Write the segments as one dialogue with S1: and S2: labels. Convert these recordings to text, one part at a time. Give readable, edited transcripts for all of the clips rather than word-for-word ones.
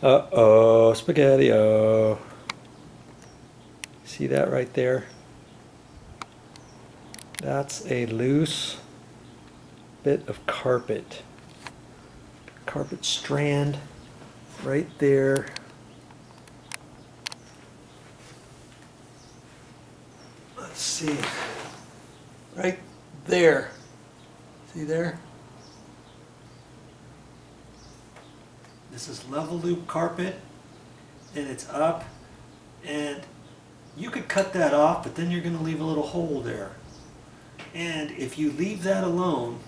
S1: Uh-oh, spaghetti-o. See that right there? That's a loose bit of carpet. Carpet strand right there. Let's see. Right there. See there? This is level loop carpet, and it's up, and you could cut that off, but then you're going to leave a little hole there. And if you leave that alone,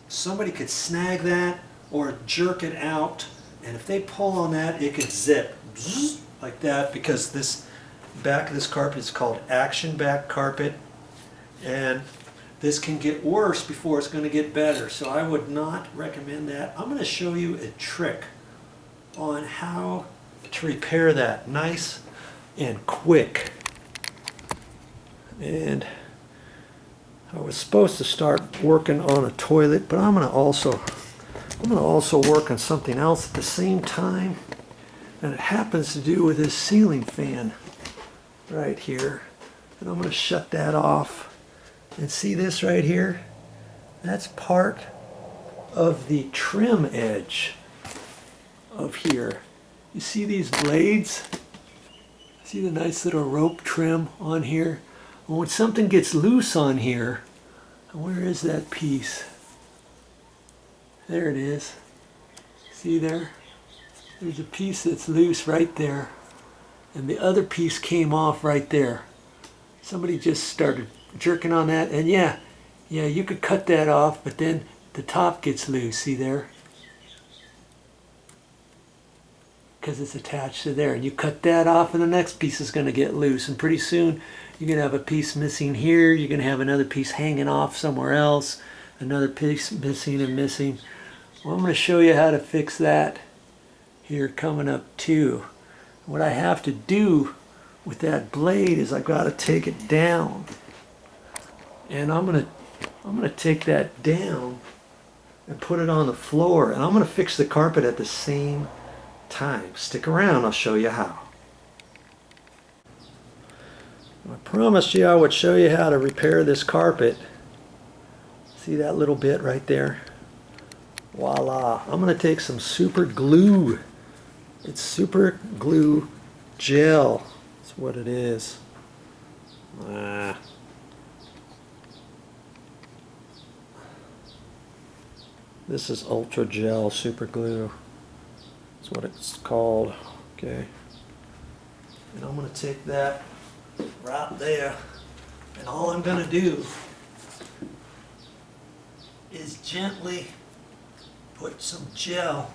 S1: somebody could snag that or jerk it out, and if they pull on that, it could zip like that, because this back of this carpet is called action back carpet, and this can get worse before it's going to get better. So I would not recommend that. I'm going to show you a trick on how to repair that nice and quick. And I was supposed to start working on a toilet, but I'm going to also work on something else at the same time, and it happens to do with this ceiling fan right here. And I'm going to shut that off. And see this right here? That's part of the trim edge of here. You see these blades? See the nice little rope trim on here? And when something gets loose on here, where is that piece? There it is. See there? There's a piece that's loose right there. And the other piece came off right there. Somebody just started jerking on that, and yeah, you could cut that off, but then the top gets loose. See there? Because it's attached to there, and you cut that off, and the next piece is going to get loose, and pretty soon you're going to have a piece missing here, you're going to have another piece hanging off somewhere else, another piece missing and missing. Well, I'm going to show you how to fix that here coming up too. What I have to do with that blade is I've got to take it down. And I'm gonna take that down and put it on the floor, and I'm gonna fix the carpet at the same time. Stick around, I'll show you how. I promised you I would show you how to repair this carpet. See that little bit right there? Voila. I'm gonna take some super glue. It's super glue gel. That's what it is. This is Ultra Gel Super Glue. That's what it's called. Okay. And I'm going to take that right there, and all I'm going to do is gently put some gel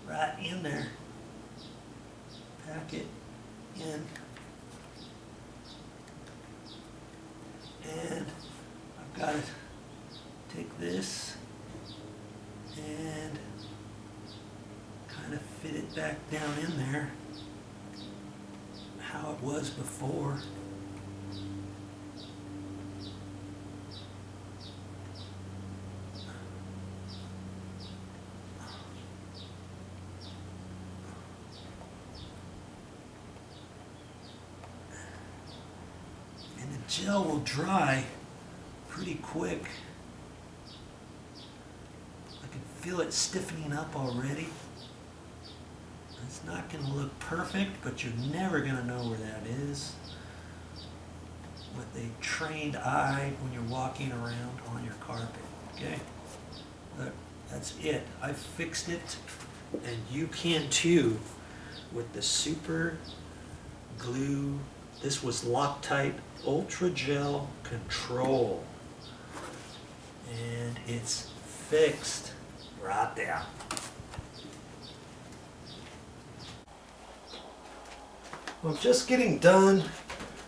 S1: right in there. Pack it in. And I've got to take this and kind of fit it back down in there how it was before. And the gel will dry pretty quick. Feel it stiffening up already. It's not going to look perfect, but you're never going to know where that is with a trained eye when you're walking around on your carpet. Okay? Look, that's it. I fixed it, and you can too with the super glue. This was Loctite Ultra Gel Control, and it's fixed. Right there. Well, I'm just getting done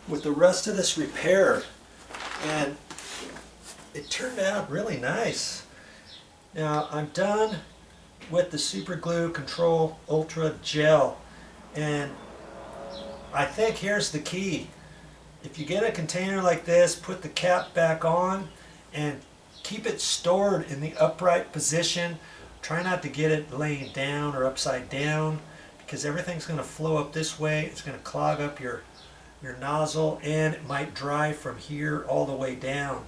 S1: with the rest of this repair, and it turned out really nice. Now I'm done with the Super Glue Control Ultra Gel, and I think here's the key. If you get a container like this, put the cap back on and keep it stored in the upright position Try not to get it laying down or upside down, because everything's going to flow up this way. It's going to clog up your nozzle, and it might dry from here all the way down.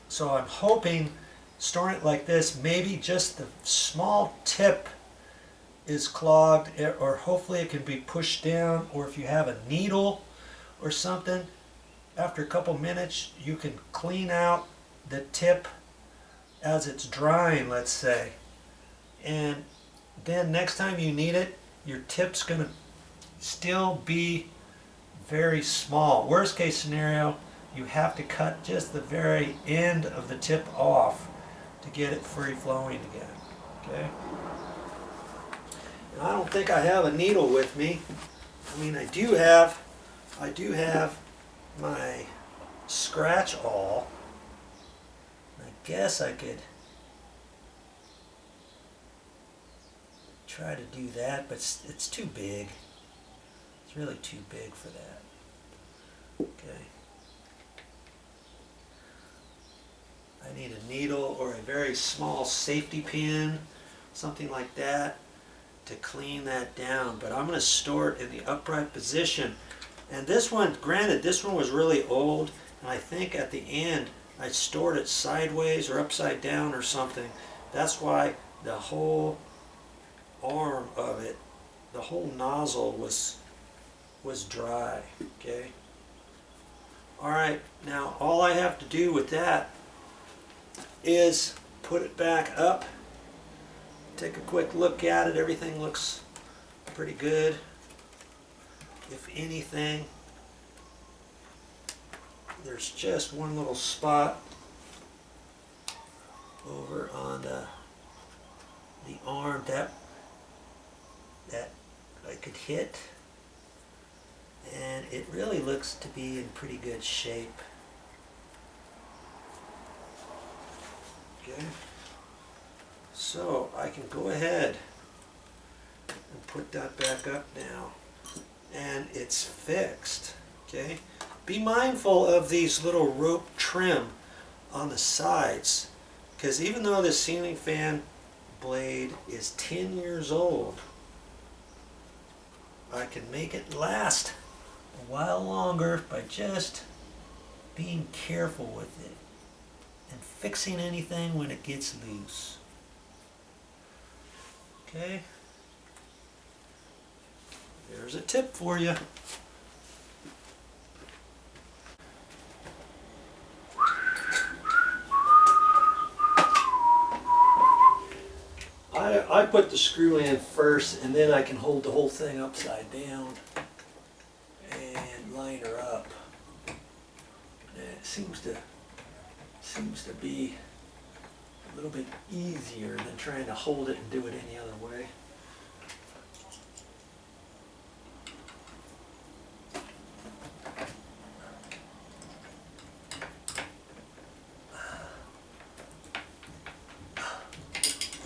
S1: So I'm hoping, storing it like this, maybe just the small tip is clogged, or hopefully it can be pushed down, or if you have a needle or something, after a couple minutes you can clean out the tip as it's drying, let's say, and then next time you need it, your tip's going to still be very small. Worst case scenario, you have to cut just the very end of the tip off to get it free flowing again. Okay? And I don't think I have a needle with me. I mean, I do have my scratch awl. I guess I could try to do that, but it's too big. It's really too big for that. Okay. I need a needle or a very small safety pin, something like that, to clean that down. But I'm going to store it in the upright position. And this one, granted, this one was really old, and I think at the end I stored it sideways or upside down or something. That's why the whole arm of it, the whole nozzle was dry. Okay. All right, now all I have to do with that is put it back up, take a quick look at it. Everything looks pretty good. If anything, there's just one little spot over on the arm that I could hit, and it really looks to be in pretty good shape. Okay, so I can go ahead and put that back up now, and it's fixed. Okay, be mindful of these little rope trim on the sides, because even though this ceiling fan blade is 10 years old, I can make it last a while longer by just being careful with it and fixing anything when it gets loose. Okay, there's a tip for you. I put the screw in first, and then I can hold the whole thing upside down and line her up. And it seems to be a little bit easier than trying to hold it and do it any other way.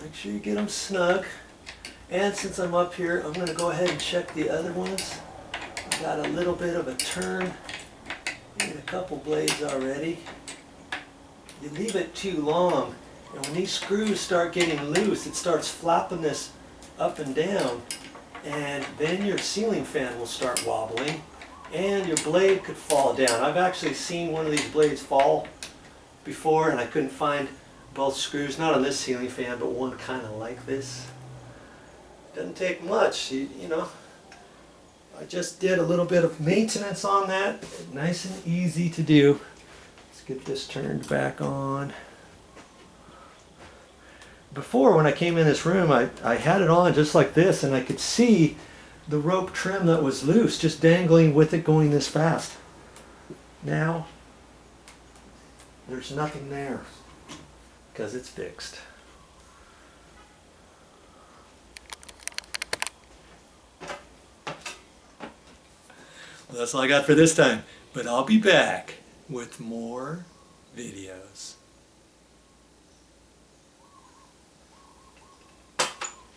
S1: Make sure you get them snug. And since I'm up here, I'm going to go ahead and check the other ones. I've got a little bit of a turn in a couple blades already. You leave it too long, and when these screws start getting loose, it starts flapping this up and down, and then your ceiling fan will start wobbling, and your blade could fall down. I've actually seen one of these blades fall before, and I couldn't find both screws, not on this ceiling fan, but one kind of like this. Doesn't take much, you know. I just did a little bit of maintenance on that, nice and easy to do. Let's get this turned back on. Before, when I came in this room, I had it on just like this, and I could see the rope trim that was loose just dangling with it going this fast. Now, there's nothing there, because it's fixed. Well, that's all I got for this time, but I'll be back with more videos.